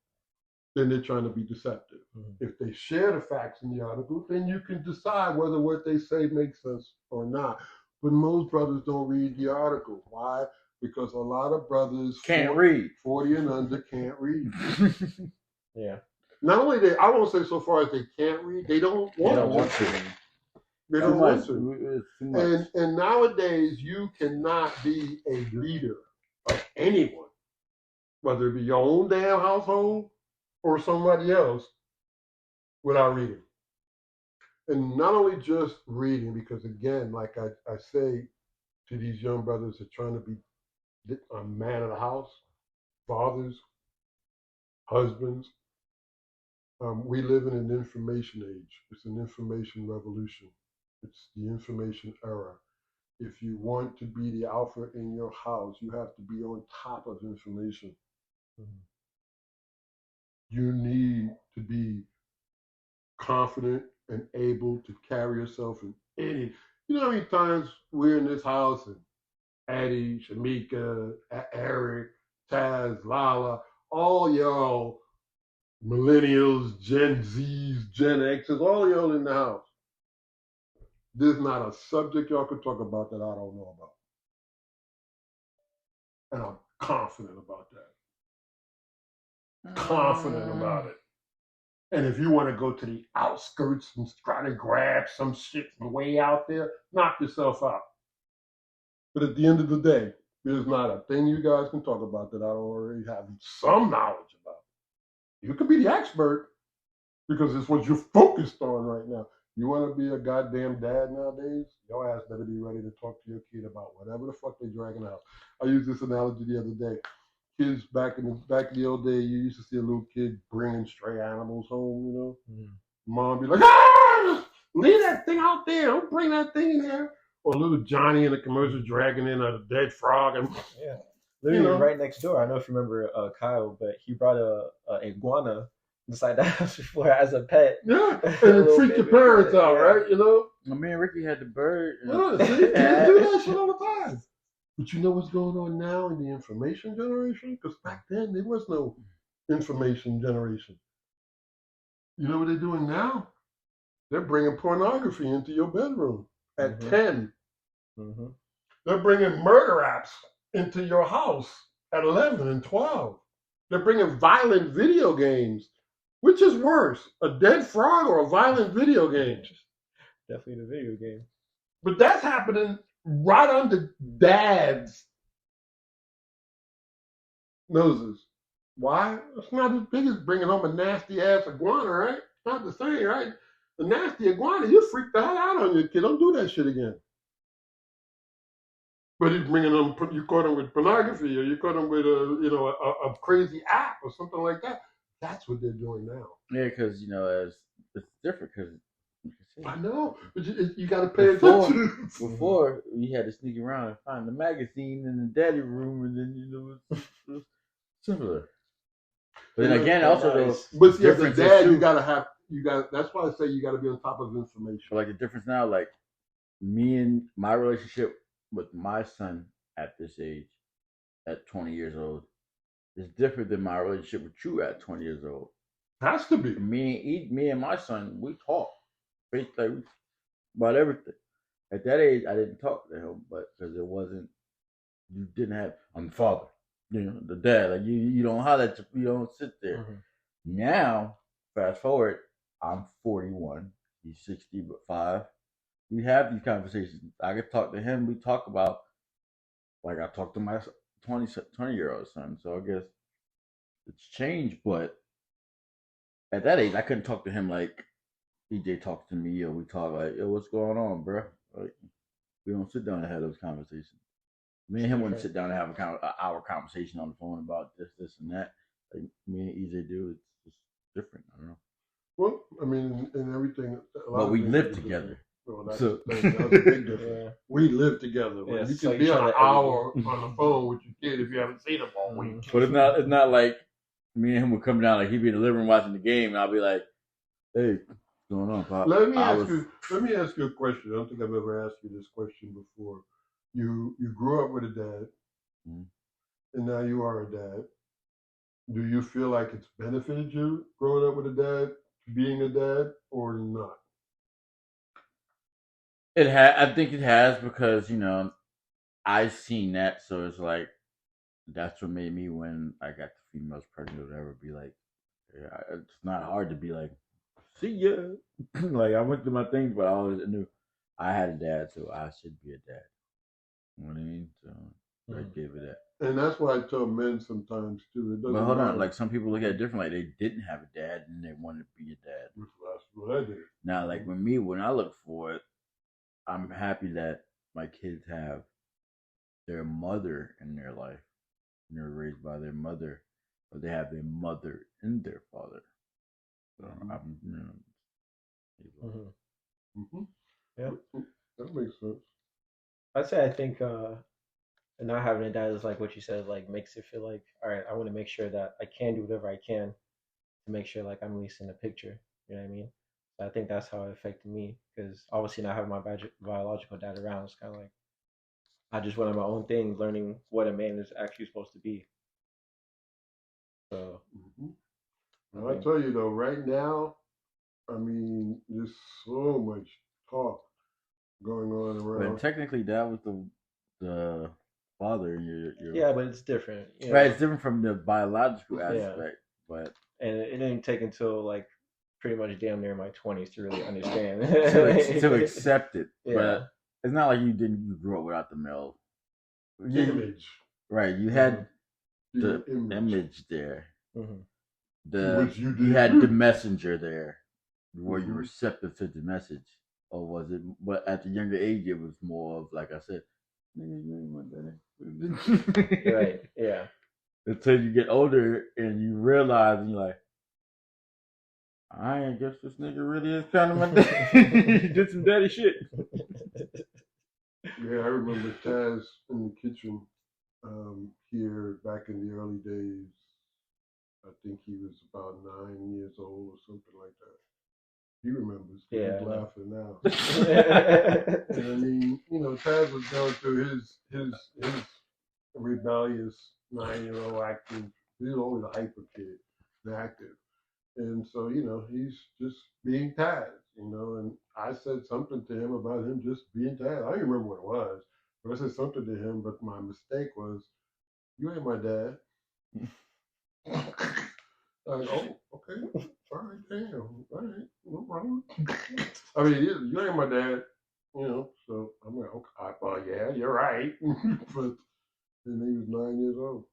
then they're trying to be deceptive. If they share the facts in the article, then you can decide whether what they say makes sense or not. But most brothers don't read the article. Why? Because a lot of brothers can't read. 40 and under can't read. Yeah. Not only I won't say so far as they can't read, they don't want to. They don't want to. And nowadays, you cannot be a leader of anyone, whether it be your own damn household or somebody else, without reading. And not only just reading, because again, like I say to these young brothers that are trying to be a man of the house, fathers, husbands, we live in an information age. It's an information revolution. It's the information era. if you want to be the alpha in your house, you have to be on top of information. Mm-hmm. You need to be confident and able to carry yourself in any. You know how many times we're in this house and Addie, Shamika, Erik, Taz, Lala, all y'all millennials, Gen Zs, Gen Xs, all y'all in the house. There's not a subject y'all could talk about that I don't know about. And I'm confident about that. Confident about it. And if you want to go to the outskirts and try to grab some shit from way out there, knock yourself out. But at the end of the day, there's not a thing you guys can talk about that I don't already have some knowledge about. You could be the expert because it's what you're focused on right now. You want to be a goddamn dad nowadays? Your ass better be ready to talk to your kid about whatever the fuck they're dragging out. I used this analogy the other day. Kids back in the old day, you used to see a little kid bringing stray animals home. You know, mom be like, "Ah, leave that thing out there! Don't bring that thing in there." Or little Johnny in the commercial dragging in a dead frog and yeah, literally right next door. I don't know if you remember Kyle, but he brought a iguana inside the house before as a pet. Yeah, and it freaked your parents out, right? You know. I mean, Ricky had the bird. Yeah, see, kids do that shit all the time. But you know what's going on now in the information generation? Because back then there was no information generation. You know what they're doing now? They're bringing pornography into your bedroom at 10. Mm-hmm. They're bringing murder apps into your house at 11 and 12. They're bringing violent video games. Which is worse, a dead frog or a violent video game? Definitely the video game. But that's happening right under dads' noses. Why? It's not as big as bringing home a nasty ass iguana, right? It's not the same, right? The nasty iguana, you freak the hell out on your kid. Don't do that shit again. But he's bringing them. You caught him with pornography, or you caught him with a crazy app or something like that. That's what they're doing now. Yeah, because as it's different. Because I know, but you got to pay attention. Before we had to sneak around and find the magazine in the daddy room, and then it was similar. But then again, also those. But see, as a dad, you got. That's why I say you got to be on top of information. But like the difference now, like me and my relationship with my son at this age, at 20 years old, is different than my relationship with you at 20 years old. Has to be. Me and my son, we talk basically about everything. At that age, I didn't talk to him, but because it wasn't, you didn't have. I'm the father, the dad. Like you don't holler, you don't sit there. Mm-hmm. Now, fast forward, I'm 41. He's 65. We have these conversations. I could talk to him. We talk about, like I talked to my 20-year-old son. So I guess it's changed, but at that age, I couldn't talk to him like EJ talks to me, or we talk like, "Yo, what's going on, bro?" Like, we don't sit down and have those conversations. Me and him wouldn't sit down and have an hour conversation on the phone about this, and that. Like me and EJ do. It's just different. I don't know. Well, I mean, and everything. But we live together. Well, that's a big difference. Yeah. We live together. Yeah, you can be on an hour on the phone with your kid if you haven't seen him all week. But it's not like me and him would come down, like he'd be in the living room watching the game, and I'll be like, "Hey, what's going on, Pop?" Let me ask you a question. I don't think I've ever asked you this question before. You grew up with a dad, and now you are a dad. Do you feel like it's benefited you growing up with a dad, being a dad, or not? I think it has, because I've seen that, so it's like that's what made me, when I got the females pregnant or whatever, be like, yeah, it's not hard to be like, see ya. Like I went through my things, but I always knew I had a dad, so I should be a dad. You know what I mean? So I gave it that. And that's why I tell men sometimes too. But hold on, like some people look at it differently. Like they didn't have a dad and they wanted to be a dad. That's what I did. Now, like when I look for it, I'm happy that my kids have their mother in their life. And they're raised by their mother, but they have their mother and their father. So I'm, Yeah, that makes sense. I'd say I think not having a dad is like what you said, like makes it feel like, all right, I want to make sure that I can do whatever I can to make sure like I'm at least in the picture. You know what I mean? So I think that's how it affected me because obviously not having my biological dad around, it's kind of like I just went on my own thing, learning what a man is actually supposed to be. So And I tell you though, right now, I mean, there's so much talk going on But around. technically, that was the father in your yeah, but it's different. right. It's different from the biological Yeah, aspect, but and it didn't take until like pretty much damn near my 20s to really understand. to accept it. Yeah. But it's not like you grew up without the male. Image. Right. You had the image. image there. Mm-hmm. Which you had the messenger there. Were you Mhm. receptive to the message? Or was it, but at the younger age, it was more of, like I said, nigga, you ain't my daddy. Right. Yeah. Until you get older and you realize, and you're like, I guess this nigga really is kind of my daddy. He did some daddy shit. Yeah, I remember Taz in the kitchen here back in the early days. I think he was about 9 years old or something like that. He remembers. Yeah, He's I know. laughing now. And I mean, you know, Taz was going through his rebellious 9-year-old active. He was always a hyper kid, and active. And so, you know, he's just being Taz, you know. And I said something to him about him just being Taz. I don't even remember what it was, but I said something to him. But my mistake was, you ain't my dad. Like, oh, okay. All right, damn. All right, no problem. I mean, you ain't my dad, you know. So I'm like, okay, well, yeah, you're right. But and he was 9 years old.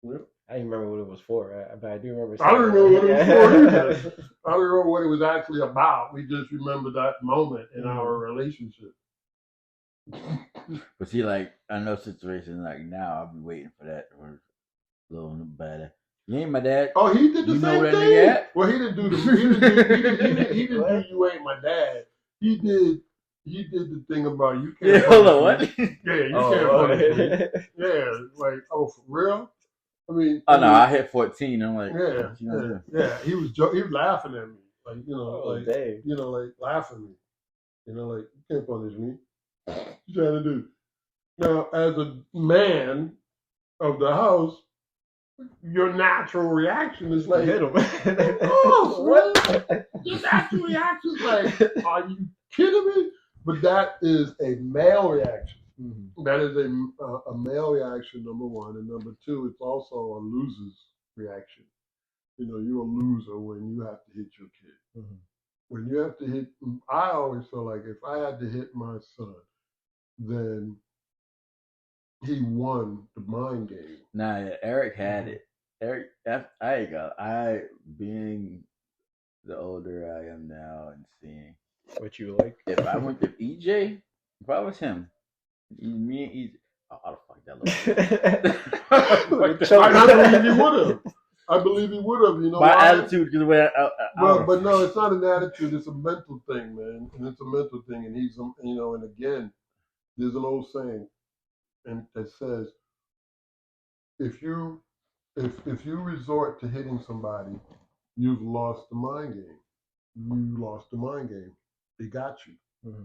Yep. I didn't remember what it was for, right? But I do remember. I don't remember what it was for either. I don't remember what it was actually about. We just remember that moment in our relationship. But see, like, I know situations like now, I'll be waiting for that or a little better. You ain't my dad. Oh, he did the same thing. Well, he didn't do the. He didn't do you ain't my dad. He did the thing about you can't. Yeah, hold on, what? Yeah, you can't punish me. Yeah, like, oh, for real? I mean, oh no, I hit 14. I'm like, yeah. He was laughing at me, like, you know, dang. you know, like laughing at me, you know, like, you can't punish me. What you trying to do? Now, as a man of the house, your natural reaction is like, hit him. Oh, what? Your natural reaction is like, are you kidding me? But that is a male reaction. Mm-hmm. That is a male reaction, number one. And number two, it's also a loser's reaction. You know, you're a loser when you have to hit your kid. Mm-hmm. When you have to hit, I always feel like if I had to hit my son, then he won the mind game. Nah, Erik had it. Erik, I being the older I am now and seeing what you like. If I went to EJ, if I was him, me and EJ, oh, fuck that little. I believe he would have. I believe he would have. You know, my attitude, because the way but no, it's not an attitude. It's a mental thing, man, and it's a mental thing. And he's, you know, and again, there's an old saying, and that says, if you resort to hitting somebody, you've lost the mind game. You lost the mind game. They got you. Mm-hmm.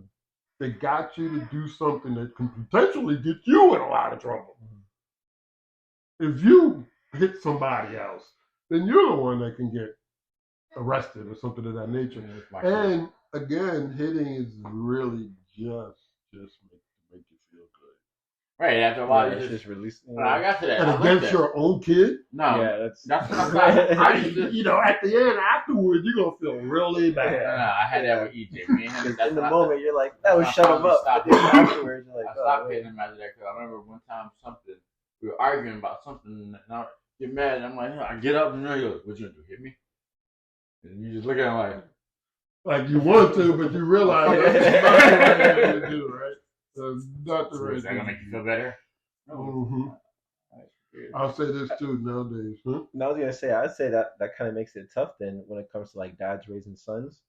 They got you to do something that can potentially get you in a lot of trouble. Mm-hmm. If you hit somebody else, then you're the one that can get arrested or something of that nature. And again, hitting is really just make you feel good. Right, after a while, you just release. I got to that. And against your own kid? No. Yeah, that's you know, at the end, afterwards, you're going to feel really bad. No, I had that with EJ. In the moment, you're like, that was shut him up. Afterwards, you're like, I stopped hitting him after that because I remember one time we were arguing about something, and I get mad, and I'm like, I get up, and he goes, what you going to do, hit me? And you just look at him like you want to, but you realize that's not the right thing to do, right? That's not the right thing. Is that going to make you feel better? No. Mm-hmm. I'll say this too nowadays. Huh? No, I was gonna say, I'd say that kind of makes it tough then when it comes to like dads raising sons,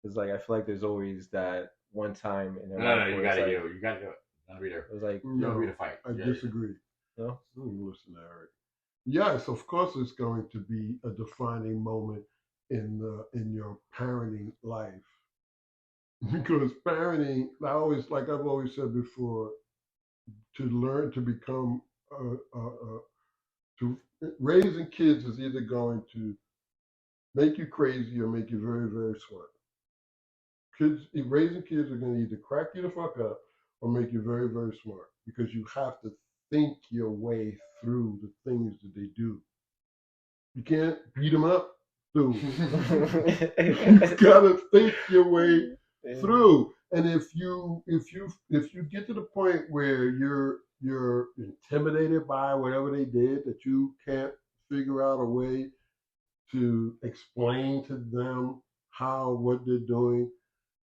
because like I feel like there's always that one time in their life. No, you gotta do it. Gonna be there. It was like, you're gonna be the fight. I disagree. No? Listen, Eric. Yes, of course, it's going to be a defining moment in your parenting life, because parenting, I've always said before, to learn to become to raising kids is either going to make you crazy or make you very, very smart. Raising kids are going to either crack you the fuck up or make you very, very smart, because you have to think your way through the things that they do. You can't beat them up, dude. You gotta think your way through. And if you get to the point where you're intimidated by whatever they did, that you can't figure out a way to explain to them how what they're doing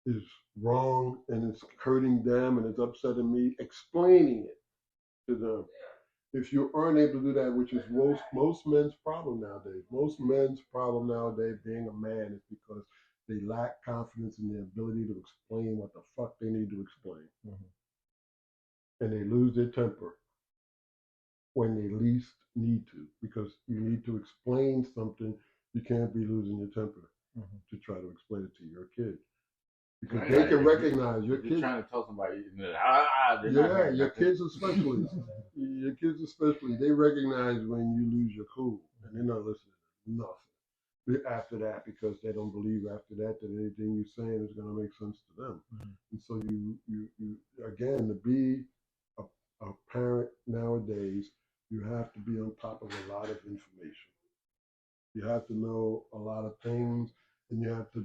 is wrong and it's hurting them and it's upsetting me, explaining it to them. If you aren't able to do that, which is most men's problem nowadays, being a man, is because they lack confidence in their ability to explain what the fuck they need to explain. And they lose their temper when they least need to, because you need to explain something. You can't be losing your temper to try to explain it to your kid. Because they can recognize your kids. You're trying to tell somebody, your kids especially. Your kids especially, they recognize when you lose your cool, and they're not listening to nothing after that, because they don't believe after that anything you're saying is going to make sense to them. And so you again, to be a parent nowadays, you have to be on top of a lot of information. You have to know a lot of things. And you have to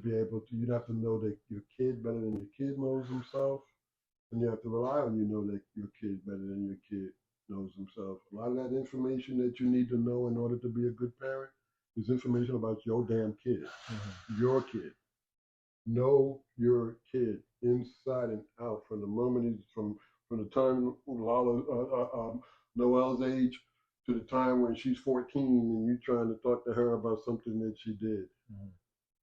know that your kid better than your kid knows himself. And you have to rely on that your kid better than your kid knows himself. A lot of that information that you need to know in order to be a good parent is information about your damn kid, your kid. Know your kid inside and out, from the moment from the time Noel's age to the time when she's 14 and you're trying to talk to her about something that she did.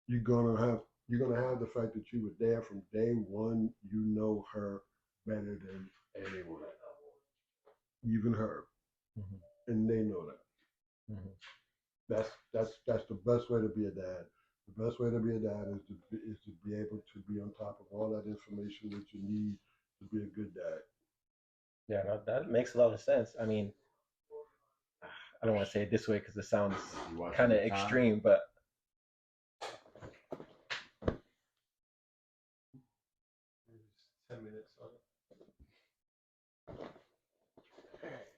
You're gonna have the fact that you were there from day one. You know her better than anyone, even her, and they know that. That's the best way to be a dad. The best way to be a dad is to be able to be on top of all that information that you need to be a good dad. Yeah, no, that makes a lot of sense. I mean, I don't want to say it this way because it sounds kind of extreme, but 10 minutes on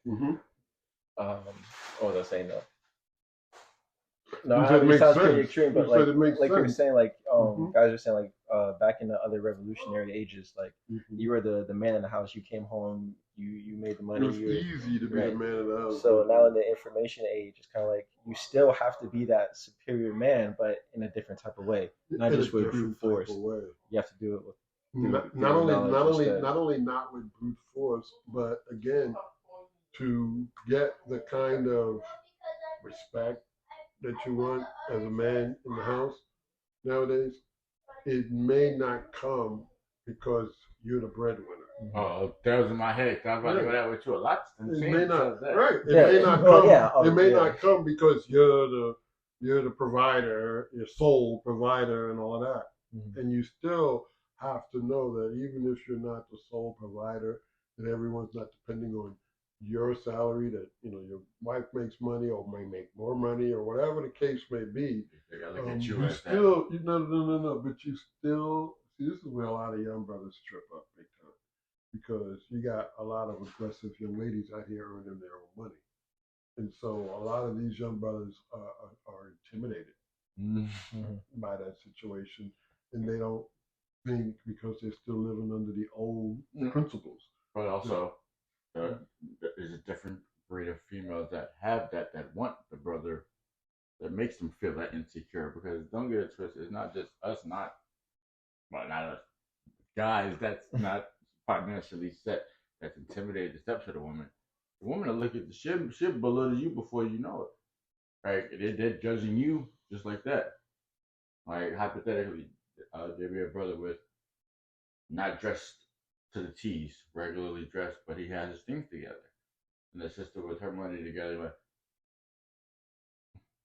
it. What was I saying though? No, it sounds pretty extreme, but like you were saying, like guys are saying, like back in the other revolutionary ages, like you were the man in the house. You came home, you made the money. It was easy to be the man in the house. So now in the information age, it's kind of like you still have to be that superior man, but in a different type of way, not just with brute force. You have to do it with not only not with brute force, but again, to get the kind of respect that you want as a man in the house nowadays, it may not come because you're the breadwinner. Oh, that was in my head. I was about to go that way too a lot. It may not, right? It may not come. It may not come because you're the provider, your sole provider, and all of that. And you still have to know that even if you're not the sole provider, that everyone's not depending on your salary, that your wife makes money or may make more money or whatever the case may be. You still no, but you still see, this is where a lot of young brothers trip up big time, because you got a lot of aggressive young ladies out here earning their own money, and so a lot of these young brothers are intimidated by that situation, and they don't think, because they're still living under the old principles. But also, there's a different breed of females that have that want the brother, that makes them feel that insecure. Because don't get it twisted, it's not just us, not us guys that's not financially set, that's intimidated to step to the woman. The woman will look at the shit belittle you before you know it. Right? They're judging you just like that. Like hypothetically, there be a brother with not dressed to the T's, regularly dressed, but he has his things together. And the sister with her money together went,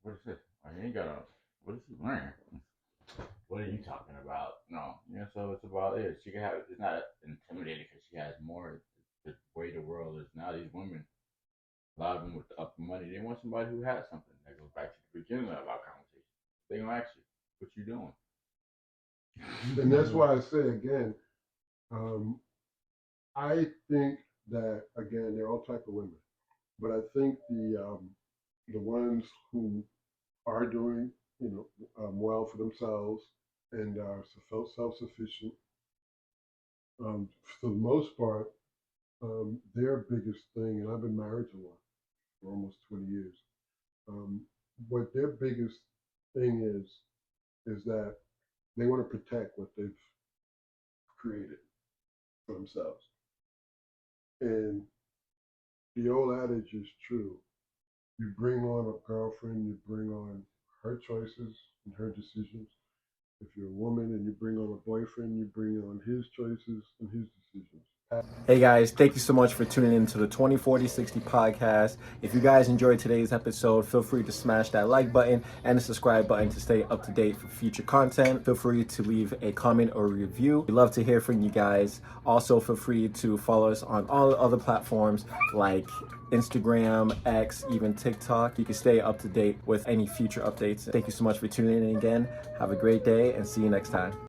what is this? Oh, he ain't got a, what is he wearing? What are you talking about? No, so it's about it. She can have, it's not intimidating because she has more. The way the world is now, these women, a lot of them with the upper money, they want somebody who has something. That goes back to the beginning of our conversation. They gonna ask you, what you doing? And that's why I say again, I think that again they're all type of women, but I think the ones who are doing well for themselves and are self-sufficient, for the most part, their biggest thing, and I've been married to one for almost 20 years. What their biggest thing is that they want to protect what they've created for themselves. And the old adage is true. You bring on a girlfriend, you bring on her choices and her decisions. If you're a woman and you bring on a boyfriend, you bring on his choices and his decisions. Hey guys, thank you so much for tuning in to the 20, 40, 60 podcast. If you guys enjoyed today's episode, feel free to smash that like button and the subscribe button to stay up to date for future content. Feel free to leave a comment or review. We'd love to hear from you guys. Also, feel free to follow us on all other platforms like Instagram, X, even TikTok. You can stay up to date with any future updates. Thank you so much for tuning in again. Have a great day and see you next time.